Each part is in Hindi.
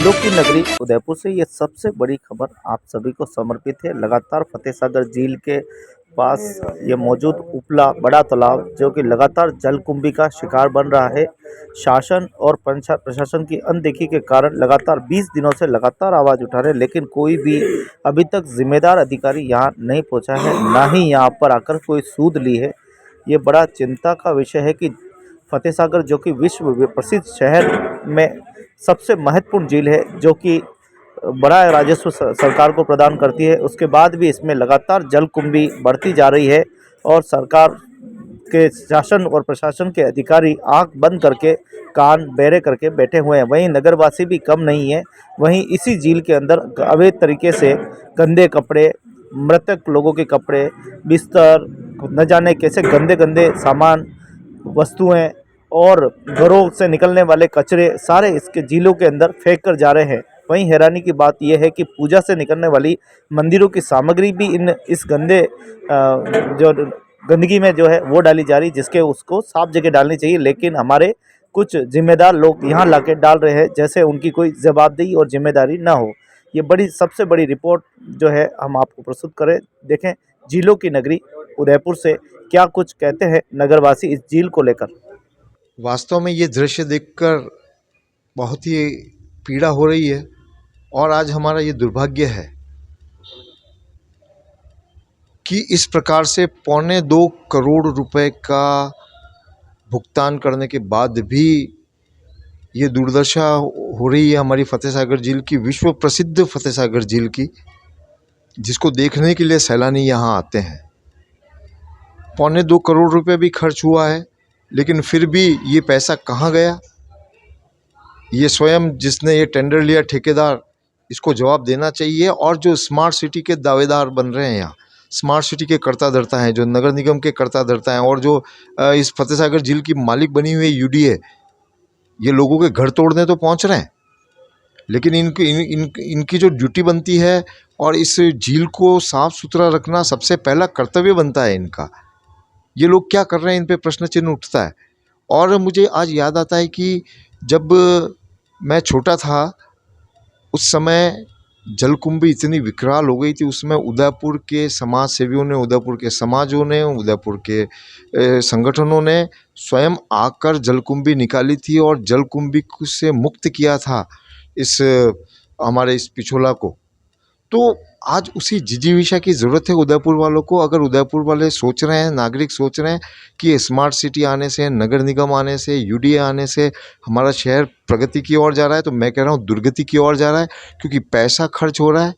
झीलों की नगरी उदयपुर से ये सबसे बड़ी खबर आप सभी को समर्पित है। लगातार फतेहसागर झील के पास ये मौजूद उपला बड़ा तालाब जो कि लगातार जलकुंभी का शिकार बन रहा है। शासन और प्रशासन की अनदेखी के कारण लगातार 20 दिनों से लगातार आवाज उठा रहे, लेकिन कोई भी अभी तक जिम्मेदार अधिकारी यहाँ नहीं पहुंचा है, ना ही यहाँ पर आकर कोई सूद ली है। ये बड़ा चिंता का विषय है कि फतेहसागर जो कि विश्व प्रसिद्ध शहर में सबसे महत्वपूर्ण झील है, जो कि बड़ा राजस्व सरकार को प्रदान करती है, उसके बाद भी इसमें लगातार जलकुंभी बढ़ती जा रही है और सरकार के शासन और प्रशासन के अधिकारी आंख बंद करके कान बेरे करके बैठे हुए हैं। वहीं नगरवासी भी कम नहीं है। वहीं इसी झील के अंदर अवैध तरीके से गंदे कपड़े, मृतक लोगों के कपड़े, बिस्तर, न जाने कैसे गंदे गंदे सामान, वस्तुएं और घरों से निकलने वाले कचरे सारे इसके झीलों के अंदर फेंक कर जा रहे हैं। वहीं हैरानी की बात यह है कि पूजा से निकलने वाली मंदिरों की सामग्री भी इस गंदे जो गंदगी में जो है वो डाली जा रही, जिसके उसको साफ जगह डालनी चाहिए, लेकिन हमारे कुछ जिम्मेदार लोग यहाँ लाके डाल रहे हैं जैसे उनकी कोई जवाबदेही और जिम्मेदारी ना हो। ये सबसे बड़ी रिपोर्ट जो है हम आपको प्रस्तुत करें। देखें झीलों की नगरी उदयपुर से क्या कुछ कहते हैं नगरवासी इस झील को लेकर। वास्तव में ये दृश्य देखकर बहुत ही पीड़ा हो रही है और आज हमारा ये दुर्भाग्य है कि इस प्रकार से 2.25 करोड़ रुपए का भुगतान करने के बाद भी ये दुर्दशा हो रही है हमारी फतेहसागर झील की, विश्व प्रसिद्ध फतेहसागर झील की, जिसको देखने के लिए सैलानी यहाँ आते हैं। 2.25 करोड़ रुपए भी खर्च हुआ है, लेकिन फिर भी ये पैसा कहाँ गया, ये स्वयं जिसने ये टेंडर लिया ठेकेदार, इसको जवाब देना चाहिए। और जो स्मार्ट सिटी के दावेदार बन रहे हैं यहाँ, स्मार्ट सिटी के कर्ता धर्ता हैं, जो नगर निगम के कर्ता धर्ता हैं और जो इस फतेहसागर झील की मालिक बनी हुई है यूडीए, ये लोगों के घर तोड़ने तो पहुँच रहे हैं, लेकिन इनकी जो ड्यूटी बनती है और इस झील को साफ़ सुथरा रखना सबसे पहला कर्तव्य बनता है इनका, ये लोग क्या कर रहे हैं, इन पे प्रश्न चिन्ह उठता है। और मुझे आज याद आता है कि जब मैं छोटा था उस समय जलकुंभी इतनी विकराल हो गई थी, उसमें उदयपुर के समाज सेवियों ने, उदयपुर के समाजों ने, उदयपुर के संगठनों ने स्वयं आकर जलकुंभी निकाली थी और जलकुंभी से मुक्त किया था हमारे इस पिछोला को। तो आज उसी जिजीविषा की ज़रूरत है उदयपुर वालों को। अगर उदयपुर वाले सोच रहे हैं, नागरिक सोच रहे हैं कि स्मार्ट सिटी आने से, नगर निगम आने से, यूडीए आने से हमारा शहर प्रगति की ओर जा रहा है, तो मैं कह रहा हूँ दुर्गति की ओर जा रहा है, क्योंकि पैसा खर्च हो रहा है।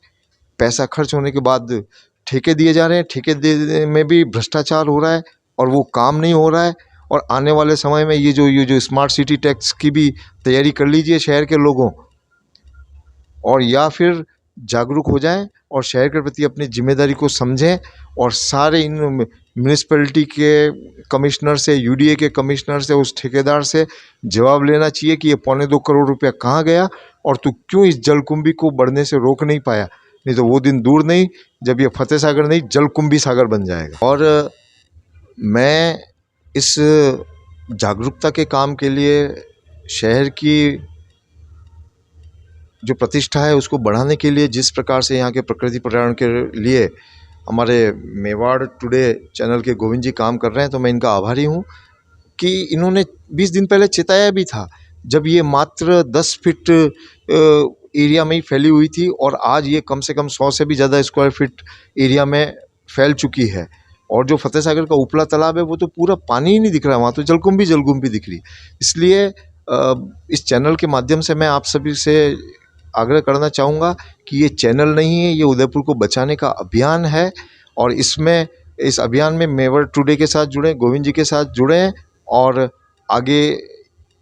पैसा खर्च होने के बाद ठेके दिए जा रहे हैं, ठेके में भी भ्रष्टाचार हो रहा है और वो काम नहीं हो रहा है। और आने वाले समय में ये जो स्मार्ट सिटी टैक्स की भी तैयारी कर लीजिए शहर के लोगों, और या फिर जागरूक हो जाएं और शहर के प्रति अपनी जिम्मेदारी को समझें और सारे इन म्यूनिसिपैलिटी के कमिश्नर से, यूडीए के कमिश्नर से, उस ठेकेदार से जवाब लेना चाहिए कि ये 2.25 करोड़ रुपया कहाँ गया और तू क्यों इस जलकुंभी को बढ़ने से रोक नहीं पाया। नहीं तो वो दिन दूर नहीं जब ये फतेहसागर नहीं जलकुंभी सागर बन जाएगा। और मैं इस जागरूकता के काम के लिए शहर की जो प्रतिष्ठा है उसको बढ़ाने के लिए जिस प्रकार से यहाँ के प्रकृति पर्यावरण के लिए हमारे मेवाड़ टुडे चैनल के गोविंद जी काम कर रहे हैं, तो मैं इनका आभारी हूँ कि इन्होंने 20 दिन पहले चेताया भी था, जब ये मात्र 10 फीट एरिया में ही फैली हुई थी और आज ये कम से कम 100 से भी ज़्यादा स्क्वायर फीट एरिया में फैल चुकी है। और जो फतेहसागर का उपला तालाब है वो तो पूरा पानी ही नहीं दिख रहा है, वहाँ तो जलकुंभी दिख रही। इसलिए इस चैनल के माध्यम से मैं आप सभी से आग्रह करना चाहूँगा कि ये चैनल नहीं है, ये उदयपुर को बचाने का अभियान है और इस अभियान में मेवाड़ टुडे के साथ जुड़ें, गोविंद जी के साथ जुड़ें और आगे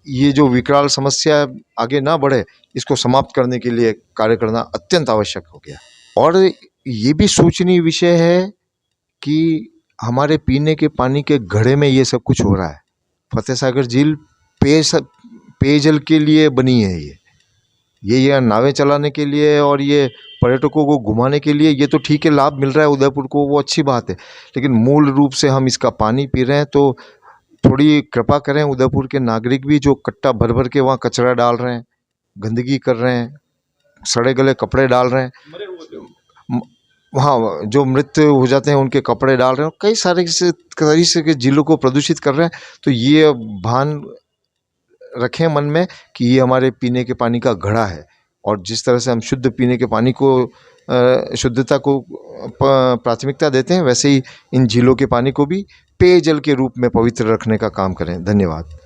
ये जो विकराल समस्या आगे ना बढ़े, इसको समाप्त करने के लिए कार्य करना अत्यंत आवश्यक हो गया। और ये भी सोचनीय विषय है कि हमारे पीने के पानी के घड़े में ये सब कुछ हो रहा है। फतेहसागर झील पेयजल के लिए बनी है, ये नावें चलाने के लिए और ये पर्यटकों को घुमाने के लिए, ये तो ठीक है, लाभ मिल रहा है उदयपुर को, वो अच्छी बात है, लेकिन मूल रूप से हम इसका पानी पी रहे हैं। तो थोड़ी कृपा करें उदयपुर के नागरिक भी, जो कट्टा भर भर के वहाँ कचरा डाल रहे हैं, गंदगी कर रहे हैं, सड़े गले कपड़े डाल रहे हैं, हाँ जो मृत हो जाते हैं उनके कपड़े डाल रहे हैं, कई सारे कई से के झीलों को प्रदूषित कर रहे हैं। तो ये भान रखें मन में कि ये हमारे पीने के पानी का घड़ा है, और जिस तरह से हम शुद्ध पीने के पानी को शुद्धता को प्राथमिकता देते हैं, वैसे ही इन झीलों के पानी को भी पेयजल के रूप में पवित्र रखने का काम करें। धन्यवाद।